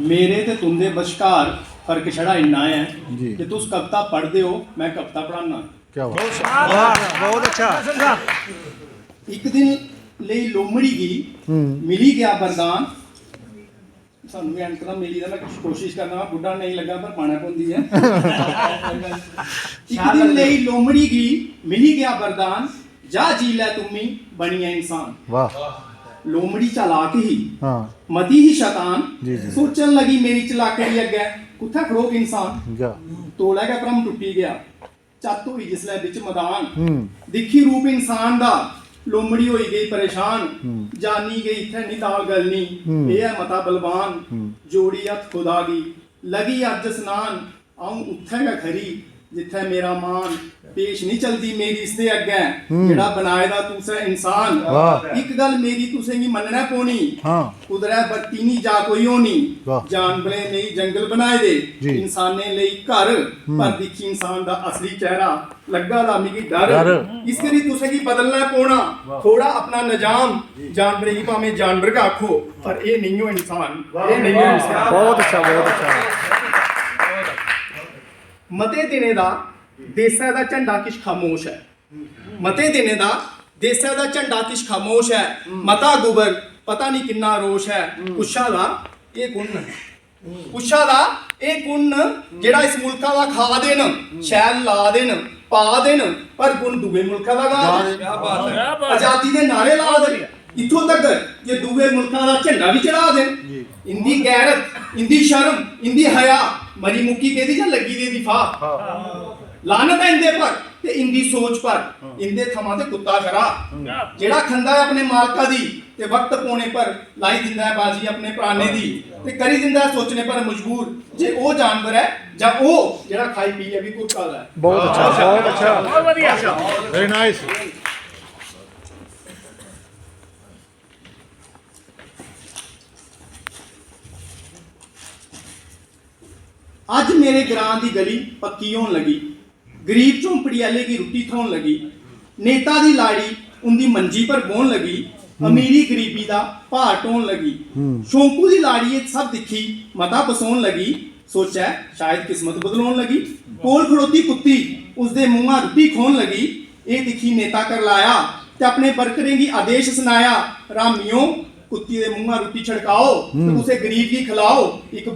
मेरे ते तुंदे बश्कार फर्क छड़ा इन्ना है जी। कि तुस कविता पढ़ते हो, मैं कविता पढ़ाना। क्या बात बहुत अच्छा। एक दिन ਲਈ ਲੋਮੜੀ ਗਈ ਮਿਲੀ ਗਿਆ ਵਰਦਾਨ ਸਾਨੂੰ ਵੀ ਅੰਕਲ ਮਿਲੀ ਦਾ ਮੈਂ ਕੋਸ਼ਿਸ਼ ਕਰਨਾ ਬੁੱਢਾ ਨਹੀਂ ਲੱਗਾ ਪਰ ਪਾਣਾ ਪਾਉਂਦੀ ਹੈ ਇੱਕ ਦਿਨ ਲਈ ਲੋਮੜੀ ਗਈ ਮਿਲੀ ਗਿਆ ਵਰਦਾਨ ਜਾ ਜੀ ਲੈ ਤੁਮੀ ਬਣੀਆਂ ਇਨਸਾਨ वाह ਲੋਮੜੀ ਚਾਲਾਕ ਹੀ हाँ ਮਤੀ ਹੀ ਸ਼ੈਤਾਨ जी जी ਸੋਚਣ ਲੱਗੀ ਮੇਰੀ ਚਲਾਕੀ ਅੱਗੇ ਕੁੱਥਾ ਖੜੋਗ ਇਨਸਾਨ क्या ਤੋਲਾ ਗਿਆ ਭਰਮ ਟੁੱਟੀ ਗਿਆ ਚੱਤ ਹੋਈ ਜਿਸਲੇ ਵਿੱਚ ਮੈਦਾਨ ਦਿਖੀ ਰੂਪ ਇਨਸਾਨ ਦਾ ਲੋਮੜੀ ਹੋਈ ਗਈ ਪਰੇਸ਼ਾਨ ਜਾਨੀ ਗਈ ਇੱਥੇ ਨਹੀਂ ਦਾਲ ਗਲਨੀ ਇਹ ਹੈ ਮਤਾ ਬਲਵਾਨ ਜੋੜੀ ਹੱਥ ਖੁਦਾ ਗਈ ਲਗੀ ਅੱਜ ਸਨਾਨ ਆਉਂ ਉੱਠੇਗਾ ਖਰੀ ਜਿੱਥੇ ਮੇਰਾ ਮਾਨ ਪੇਸ਼ ਨਹੀਂ ਚਲਦੀ ਮੇਰੀ ਇਸ ਦੇ ਅੱਗੇ ਜਿਹੜਾ ਬਣਾਏ ਦਾ ਤੂੰ ਸੇ ਇਨਸਾਨ ਇੱਕ ਗੱਲ ਮੇਰੀ ਤੁਸੀਂ ਨਹੀਂ ਮੰਨਣਾ ਪੋਣੀ हाँ ਕੁਦਰਤ ਬੱਤੀ ਨਹੀਂ ਜਾ ਕੋਈ ਹੋਣੀ ਵਾਹ। ਜਾਨਵਰੇ ਨਹੀਂ ਜੰਗਲ ਬਣਾਏ ਦੇ ਜੀ। ਇਨਸਾਨੇ ਲਈ ਘਰ ਪਰ ਦਿਖੀ ਇਨਸਾਨ ਦਾ ਅਸਲੀ ਚਿਹਰਾ ਲੱਗਾ ਦਾ ਮਿਗੀ ਡਰ डर। ਇਸ ਕਰੀ ਤੁਸੀਂ ਕੀ ਬਦਲਣਾ ਪੋਣਾ ਥੋੜਾ ਆਪਣਾ ਨਿਜ਼ਾਮ ਜਾਨਵਰੇ ਹੀ ਭਾਵੇਂ ਜਾਨਵਰ ਕਾ ਆਖੋ ਪਰ ਇਹ ਨਹੀਂ ਹੋ ਇਨਸਾਨ ਇਹ ਨਹੀਂ ਹੋ ਇਨਸਾਨ बहुत अच्छा, बहुत अच्छा। ਮਤੇ ਦਿਨੇ ਦਾ ਦੇਸਾਂ ਦਾ ਝੰਡਾ ਕਿਛ ਖਾਮੋਸ਼ ਹੈ ਮਤੇ ਦਿਨੇ ਦਾ ਦੇਸਾਂ ਦਾ ਝੰਡਾ ਕਿਛ ਖਾਮੋਸ਼ ਹੈ ਮਤਾ ਗੁਬਰ ਪਤਾ ਨਹੀਂ ਕਿੰਨਾ ਰੋਸ਼ ਹੈ ਕੁਸ਼ਾ ਦਾ ਇਹ ਗੁਣ ਕੁਸ਼ਾ ਦਾ ਇਹ ਗੁਣ ਜਿਹੜਾ ਇਸ ਮੁਲਕਾਂ ਦਾ ਖਾ ਦੇਣ ਸ਼ੈਲ ਲਾ ਦੇਣ ਪਾ ਦੇਣ ਪਰ ਗੁਣ ਦੂਏ ਮੁਲਕਾਂ ਦਾ ਗਾ ਦੇਣ ਕੀ ਬਾਤ ਹੈ ਆਜ਼ਾਦੀ ਦੇ ਨਾਰੇ ਲਾ ਦੇਣ ਇੱਥੋਂ ਤੱਕ ਜੇ ਦੂਏ ਮੁਲਕਾਂ ਦਾ ਝੰਡਾ ਵੀ ਚੜਾ ਦੇਣ ਇੰਦੀ ਗੈਰਤ ਇੰਦੀ ਸ਼ਰਮ ਇੰਦੀ ਹਯਾ ਮਰੀ ਮੁੱਕੀ ਕਿਹਦੀ ਜਾਂ ਲੱਗੀ ਦੇ ਦੀ ਫਾ ਲਾਨਤ ਹੈ ਇੰਦੇ ਪਰ ਤੇ ਇੰਦੀ ਸੋਚ ਪਰ ਇੰਦੇ ਥਮਾਂ ਤੇ ਕੁੱਤਾ ਖਰਾ ਜਿਹੜਾ ਖੰਦਾ ਹੈ ਆਪਣੇ ਮਾਲਕਾ ਦੀ ਤੇ ਵਕਤ ਪੋਣੇ ਪਰ ਲਾਈ ਦਿੰਦਾ ਹੈ ਬਾਜੀ ਆਪਣੇ ਪ੍ਰਾਣੇ ਦੀ ਤੇ ਕਰੀ ਦਿੰਦਾ ਹੈ ਸੋਚਣੇ ਪਰ ਮਜਬੂਰ ਜੇ ਉਹ ਜਾਨਵਰ ਹੈ ਜਾਂ ਉਹ ਜਿਹੜਾ ਖਾਈ ਪੀ ਹੈ ਵੀ ਕੁੱਤਾ ਦਾ बहुत अच्छा बहुत अच्छा बहुत बढ़िया। वेरी नाइस ਅੱਜ ਮੇਰੇ ਗਰਾਂ ਦੀ ਗਲੀ ਪੱਕੀ ਹੋਣ ਲੱਗੀ ਗਰੀਬ ਝੌਂਪੜੀ ਵਾਲੇ ਦੀ ਰੋਟੀ ਖਾਣ ਲੱਗੀ ਨੇਤਾ ਦੀ ਲਾੜੀ ਉਹਦੀ ਮੰਜੀ ਪਰ ਬੋਣ ਲੱਗੀ ਅਮੀਰੀ ਗਰੀਬੀ ਦਾ ਭਾਰ ਢੋਣ ਲੱਗੀ ਸ਼ੌਂਕੂ ਦੀ ਲਾੜੀ ਇਹ ਸਭ ਦਿਖੀ ਮਤਾ ਪਸੋਣ ਲੱਗੀ ਸੋਚਿਆ ਸ਼ਾਇਦ ਕਿਸਮਤ ਬਦਲਾਉਣ ਲੱਗੀ ਕੋਲ ਖੜੋਤੀ ਕੁੱਤੀ ਉਸਦੇ ਮੂੰਹਾਂ ਰੋਟੀ ਖੋਣ ਲੱਗੀ ਇਹ ਦਿਖੀ ਨੇਤਾ ਕਰ ਲਾਇਆ ਤੇ ਆਪਣੇ ਵਰਕਰਾਂ ਦੀ ਆਦੇਸ਼ ਸੁਨਾਇਆ ਰਾਮੀਓ ਕੁੱਤੀ ਦੇ ਮੂੰਹਾਂ ਰੋਟੀ ਛੜਕਾਓ ਤੇ ਉਸੇ ਗਰੀਬ ਕੀ ਖਿਲਾਓ ਇੱਕ